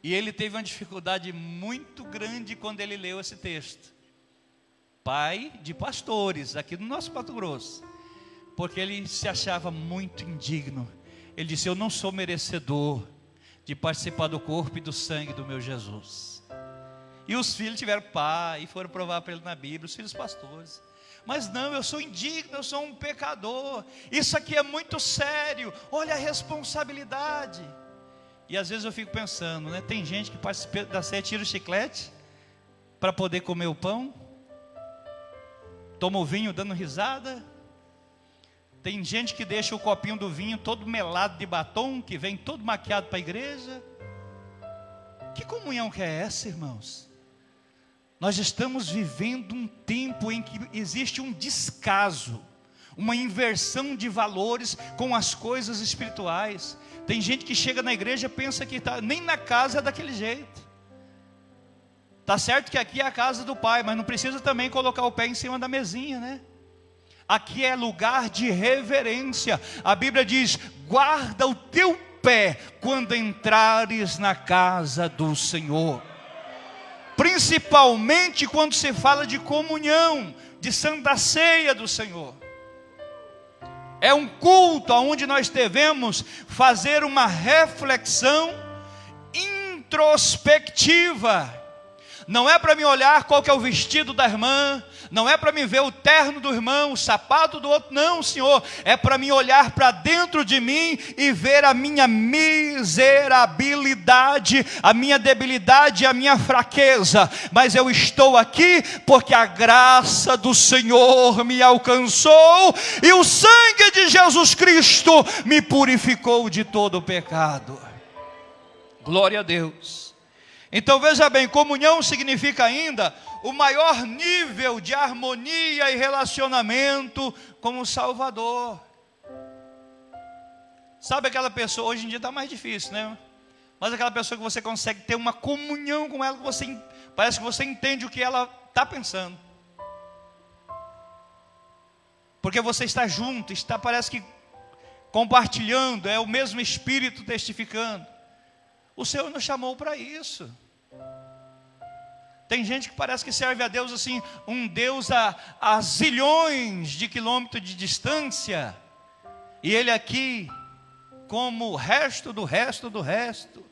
e ele teve uma dificuldade muito grande quando ele leu esse texto, pai de pastores, aqui no nosso Mato Grosso, porque ele se achava muito indigno. Ele disse: eu não sou merecedor de participar do corpo e do sangue do meu Jesus. E os filhos tiveram pai e foram provar para ele na Bíblia, os filhos pastores. Mas não, eu sou indigno, eu sou um pecador, isso aqui é muito sério, olha a responsabilidade. E às vezes eu fico pensando, né? Tem gente que participa da ceia, tira o chiclete para poder comer o pão, toma o vinho dando risada. Tem gente que deixa o copinho do vinho todo melado de batom, que vem todo maquiado para a igreja. Que comunhão que é essa, irmãos? Nós estamos vivendo um tempo em que existe um descaso, uma inversão de valores com as coisas espirituais. Tem gente que chega na igreja e pensa que nem na casa é daquele jeito. Tá certo que aqui é a casa do Pai, mas não precisa também colocar o pé em cima da mesinha, né? Aqui é lugar de reverência. A Bíblia diz: guarda o teu pé quando entrares na casa do Senhor. Principalmente quando se fala de comunhão, de Santa Ceia do Senhor. É um culto onde nós devemos fazer uma reflexão introspectiva. Não é para me olhar qual que é o vestido da irmã, não é para me ver o terno do irmão, o sapato do outro, não, Senhor, é para me olhar para dentro de mim e ver a minha miserabilidade, a minha debilidade, a minha fraqueza, mas eu estou aqui porque a graça do Senhor me alcançou e o sangue de Jesus Cristo me purificou de todo o pecado. Glória a Deus. Então veja bem, comunhão significa ainda o maior nível de harmonia e relacionamento com o Salvador. Sabe aquela pessoa, hoje em dia está mais difícil, né? Mas aquela pessoa que você consegue ter uma comunhão com ela, que você, parece que você entende o que ela está pensando. Porque você está junto, parece que compartilhando, é o mesmo Espírito testificando. O Senhor nos chamou para isso. Tem gente que parece que serve a Deus assim, um Deus a zilhões de quilômetros de distância, e Ele aqui, como o resto do resto do resto,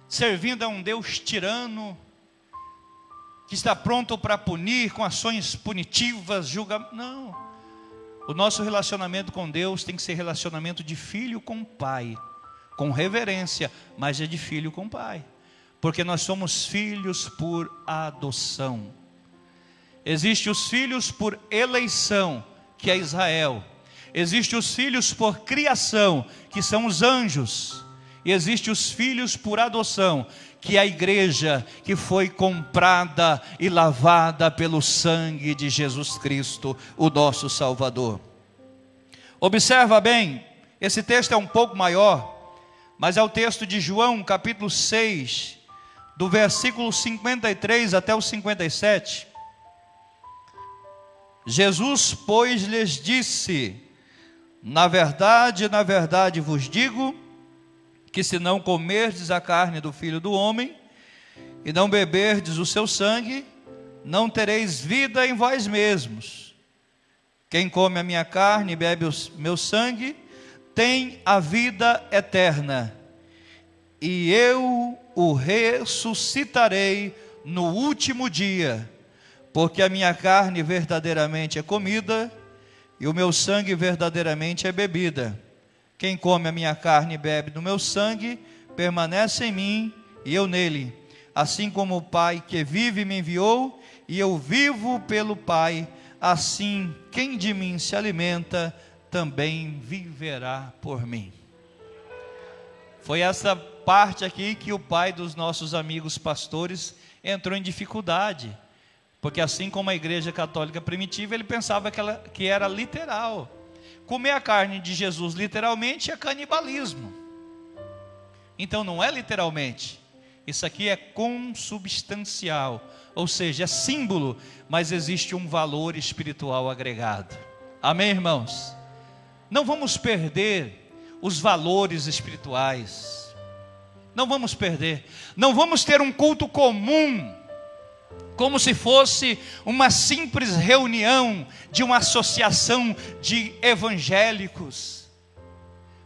servindo a um Deus tirano, que está pronto para punir com ações punitivas, julga. Não, O nosso relacionamento com Deus tem que ser relacionamento de filho com pai, com reverência, mas é de filho com pai, porque nós somos filhos por adoção. Existem os filhos por eleição, que é Israel. Existem os filhos por criação, que são os anjos. E existem os filhos por adoção, que é a igreja, que foi comprada e lavada pelo sangue de Jesus Cristo, o nosso Salvador. Observa bem, esse texto é um pouco maior, mas é o texto de João, capítulo 6, do versículo 53 até o 57. Jesus, pois, lhes disse: na verdade vos digo, que se não comerdes a carne do Filho do Homem, e não beberdes o seu sangue, não tereis vida em vós mesmos. Quem come a minha carne e bebe o meu sangue, tem a vida eterna, e eu o ressuscitarei no último dia, porque a minha carne verdadeiramente é comida, e o meu sangue verdadeiramente é bebida. Quem come a minha carne e bebe do meu sangue, permanece em mim e eu nele. Assim como o Pai que vive me enviou, e eu vivo pelo Pai, assim quem de mim se alimenta, também viverá por mim. Foi essa parte aqui que o pai dos nossos amigos pastores entrou em dificuldade, porque assim como a igreja católica primitiva, ele pensava que era literal. Comer a carne de Jesus literalmente é canibalismo. Então não é literalmente. Isso aqui é consubstancial, ou seja, é símbolo, mas existe um valor espiritual agregado. Amém, irmãos? Não vamos perder os valores espirituais. Não vamos perder. Não vamos ter um culto comum, como se fosse uma simples reunião de uma associação de evangélicos.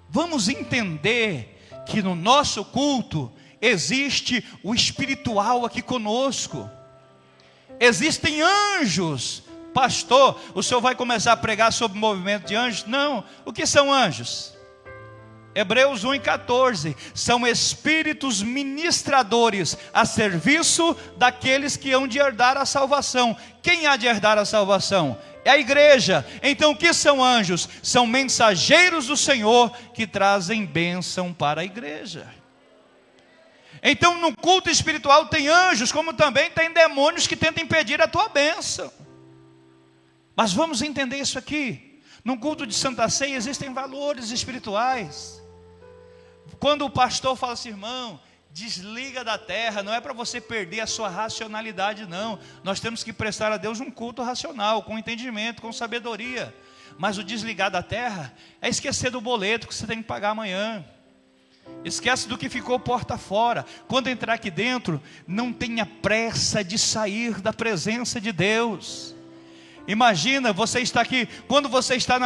Vamos entender que no nosso culto existe o espiritual aqui conosco. Existem anjos. Pastor, o senhor vai começar a pregar sobre o movimento de anjos? Não. O que são anjos? Hebreus 1:14, são espíritos ministradores a serviço daqueles que hão de herdar a salvação. Quem há de herdar a salvação? É a igreja. Então o que são anjos? São mensageiros do Senhor que trazem bênção para a igreja. Então no culto espiritual tem anjos, como também tem demônios que tentam impedir a tua bênção. Mas vamos entender isso aqui. No culto de Santa Ceia existem valores espirituais. Quando o pastor fala assim: irmão, desliga da terra, não é para você perder a sua racionalidade, não. Nós temos que prestar a Deus um culto racional, com entendimento, com sabedoria. Mas o desligar da terra é esquecer do boleto que você tem que pagar amanhã. Esquece do que ficou porta fora. Quando entrar aqui dentro, não tenha pressa de sair da presença de Deus. Imagina, você está aqui, quando você está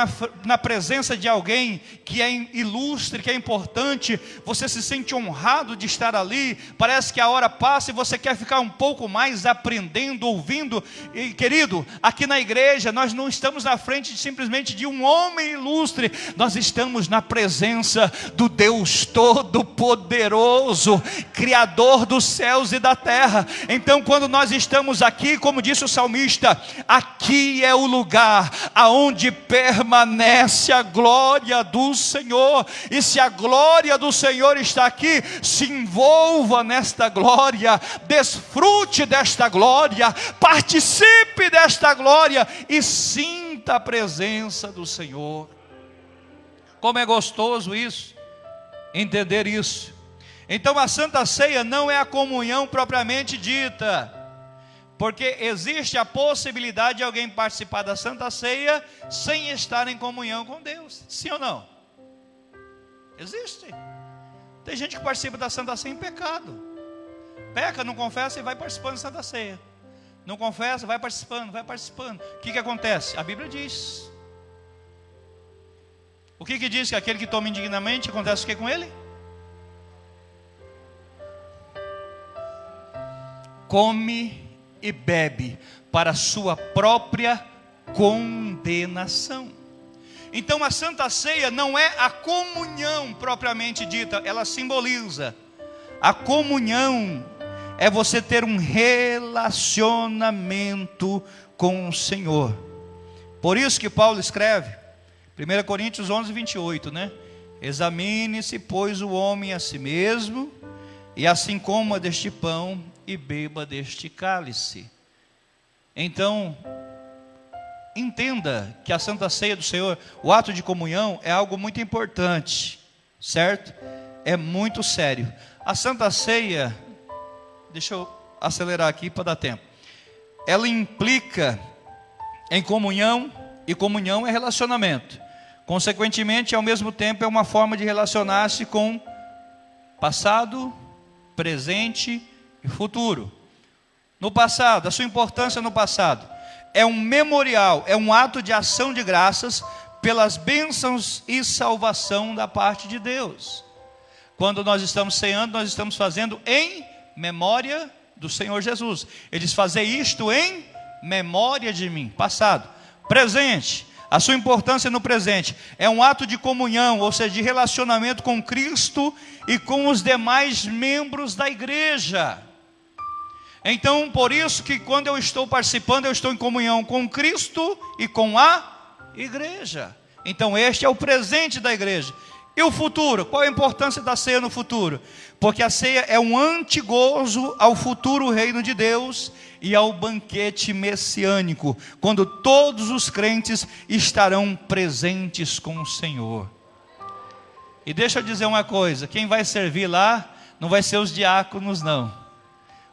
na presença de alguém que é ilustre, que é importante, você se sente honrado de estar ali, parece que a hora passa e você quer ficar um pouco mais aprendendo, ouvindo. E querido, aqui na igreja nós não estamos na frente simplesmente de um homem ilustre, nós estamos na presença do Deus Todo-Poderoso, Criador dos céus e da terra. Então quando nós estamos aqui, como disse o salmista, aqui é o lugar aonde permanece a glória do Senhor. E se a glória do Senhor está aqui, se envolva nesta glória, desfrute desta glória, participe desta glória e sinta a presença do Senhor. Como é gostoso isso, entender isso. Então a Santa Ceia não é a comunhão propriamente dita, porque existe a possibilidade de alguém participar da Santa Ceia sem estar em comunhão com Deus. Sim ou não? Existe. Tem gente que participa da Santa Ceia em pecado. Peca, não confessa e vai participando da Santa Ceia. Não confessa, vai participando, vai participando. O que acontece? A Bíblia diz. O que diz? Que aquele que toma indignamente, acontece o que com ele? Come e bebe para sua própria condenação. Então a Santa Ceia não é a comunhão propriamente dita, ela simboliza. A comunhão é você ter um relacionamento com o Senhor. Por isso que Paulo escreve, 1 Coríntios 11, 28, né? Examine-se, pois, o homem a si mesmo, e assim coma deste pão e beba deste cálice. Então, entenda que a Santa Ceia do Senhor, o ato de comunhão, é algo muito importante, certo? É muito sério. A Santa Ceia, deixa eu acelerar aqui para dar tempo. Ela implica em comunhão, e comunhão é relacionamento. Consequentemente, ao mesmo tempo, é uma forma de relacionar-se com passado, presente e futuro. No passado, a sua importância no passado é um memorial, é um ato de ação de graças pelas bênçãos e salvação da parte de Deus. Quando nós estamos ceando, nós estamos fazendo em memória do Senhor Jesus. Ele diz: fazer isto em memória de mim. Passado. Presente. A sua importância no presente é um ato de comunhão, ou seja, de relacionamento com Cristo e com os demais membros da igreja. Então, por isso que quando eu estou participando, eu estou em comunhão com Cristo e com a igreja. Então, este é o presente da igreja. E o futuro? Qual a importância da ceia no futuro? Porque a ceia é um antegozo ao futuro reino de Deus e ao banquete messiânico, quando todos os crentes estarão presentes com o Senhor. E deixa eu dizer uma coisa: quem vai servir lá não vai ser os diáconos, não.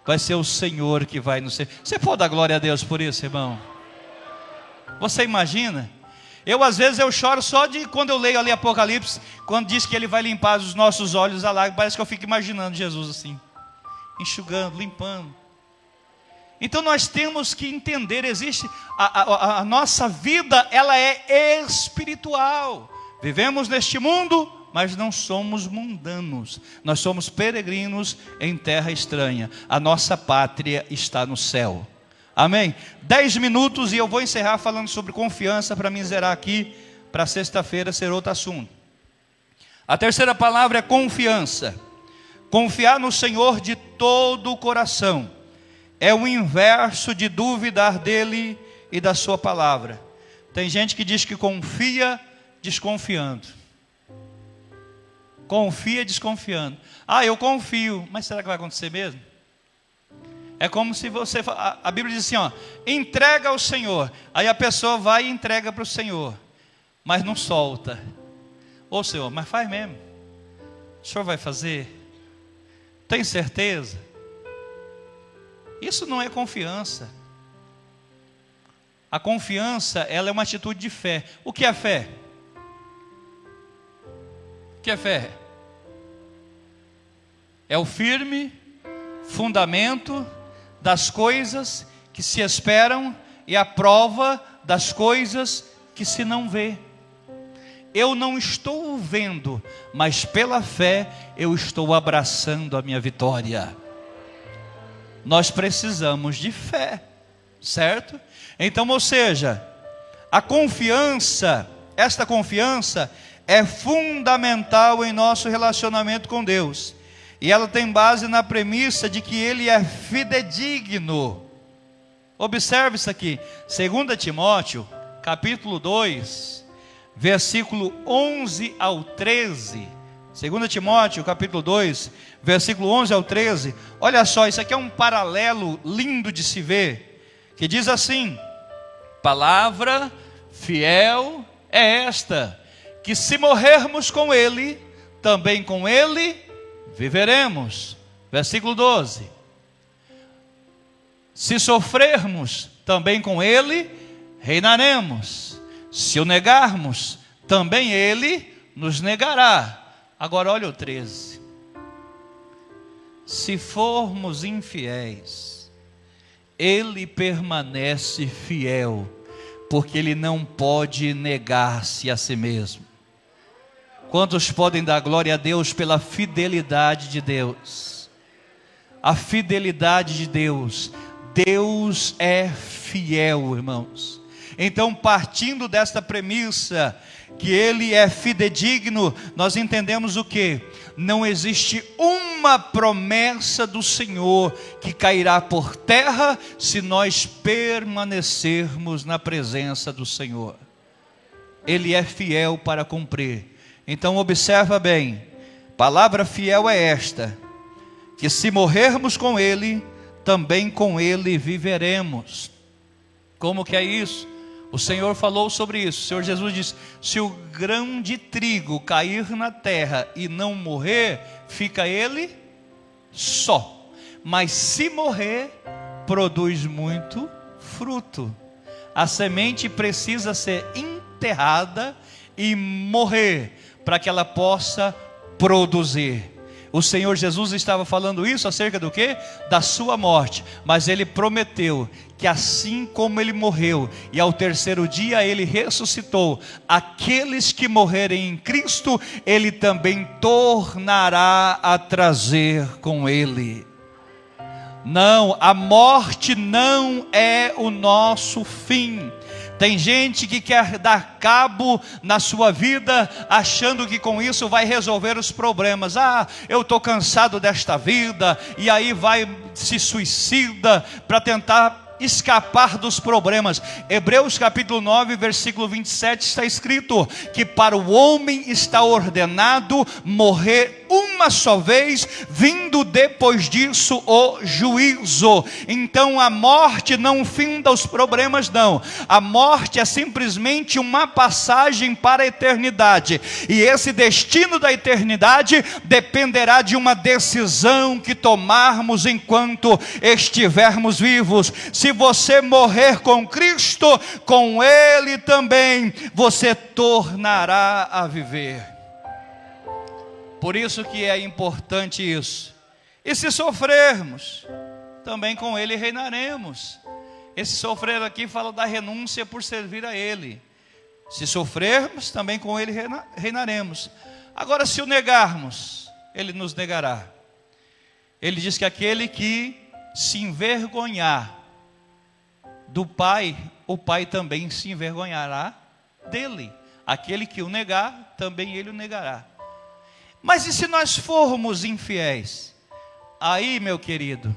Vai ser o Senhor que vai nos servir. Você pode dar glória a Deus por isso, irmão? Você imagina? Às vezes eu choro só de quando eu leio ali Apocalipse, quando diz que Ele vai limpar os nossos olhos a lágrimas. Parece que eu fico imaginando Jesus assim, enxugando, limpando. Então nós temos que entender, existe a nossa vida, ela é espiritual. Vivemos neste mundo, mas não somos mundanos. Nós somos peregrinos em terra estranha. A nossa pátria está no céu. Amém? 10 minutos e eu vou encerrar falando sobre confiança, para me zerar aqui, para sexta-feira ser outro assunto. A terceira palavra é confiança. Confiar no Senhor de todo o coração é o inverso de duvidar dele e da sua palavra. Tem gente que diz que confia desconfiando. Confia desconfiando. Eu confio, mas será que vai acontecer mesmo? É como se você, a Bíblia diz assim, entrega ao Senhor. Aí a pessoa vai e entrega para o Senhor, mas não solta. Ô Senhor, mas faz mesmo. O Senhor vai fazer? Tem certeza? Isso não é confiança. A confiança, ela é uma atitude de fé. O que é fé? O que é fé? É o firme fundamento das coisas que se esperam e a prova das coisas que se não vê. Eu não estou vendo, mas pela fé eu estou abraçando a minha vitória. Nós precisamos de fé, certo? Então, ou seja, a confiança, esta confiança é fundamental em nosso relacionamento com Deus. E ela tem base na premissa de que Ele é fidedigno. Observe isso aqui, 2 Timóteo, capítulo 2, versículo 11 ao 13. 2 Timóteo, capítulo 2, versículo 11 ao 13. Olha só, isso aqui é um paralelo lindo de se ver, que diz assim: palavra fiel é esta, que se morrermos com Ele, também com Ele viveremos. Versículo 12: se sofrermos, também com Ele reinaremos. Se o negarmos, também Ele nos negará. Agora olha o 13: se formos infiéis, Ele permanece fiel, porque Ele não pode negar-se a si mesmo. Quantos podem dar glória a Deus pela fidelidade de Deus? A fidelidade de Deus. Deus é fiel, irmãos. Então, partindo desta premissa, que Ele é fidedigno, nós entendemos o quê? Não existe uma promessa do Senhor que cairá por terra, se nós permanecermos na presença do Senhor. Ele é fiel para cumprir. Então observa bem, palavra fiel é esta, que se morrermos com Ele, também com Ele viveremos. Como que é isso? O Senhor falou sobre isso. O Senhor Jesus disse: se o grão de trigo cair na terra e não morrer, fica ele só. Mas se morrer, produz muito fruto. A semente precisa ser enterrada e morrer, para que ela possa produzir. O Senhor Jesus estava falando isso acerca do quê? Da sua morte. Mas Ele prometeu que assim como Ele morreu e ao terceiro dia Ele ressuscitou, aqueles que morrerem em Cristo, Ele também tornará a trazer com Ele. Não, a morte não é o nosso fim. Tem gente que quer dar cabo na sua vida, achando que com isso vai resolver os problemas. Eu estou cansado desta vida, e aí vai, se suicida para tentar escapar dos problemas. Hebreus capítulo 9, versículo 27 está escrito que para o homem está ordenado morrer uma só vez, vindo depois disso o juízo. Então a morte não finda os problemas, não. A morte é simplesmente uma passagem para a eternidade, e esse destino da eternidade dependerá de uma decisão que tomarmos enquanto estivermos vivos. Se você morrer com Cristo, com Ele também você tornará a viver. Por isso que é importante isso. E se sofrermos, também com Ele reinaremos. Esse sofrer aqui fala da renúncia por servir a Ele. Se sofrermos, também com Ele reinaremos. Agora, se o negarmos, Ele nos negará. Ele diz que aquele que se envergonhar do Pai, o Pai também se envergonhará dele. Aquele que o negar, também Ele o negará. Mas e se nós formos infiéis? Aí, meu querido,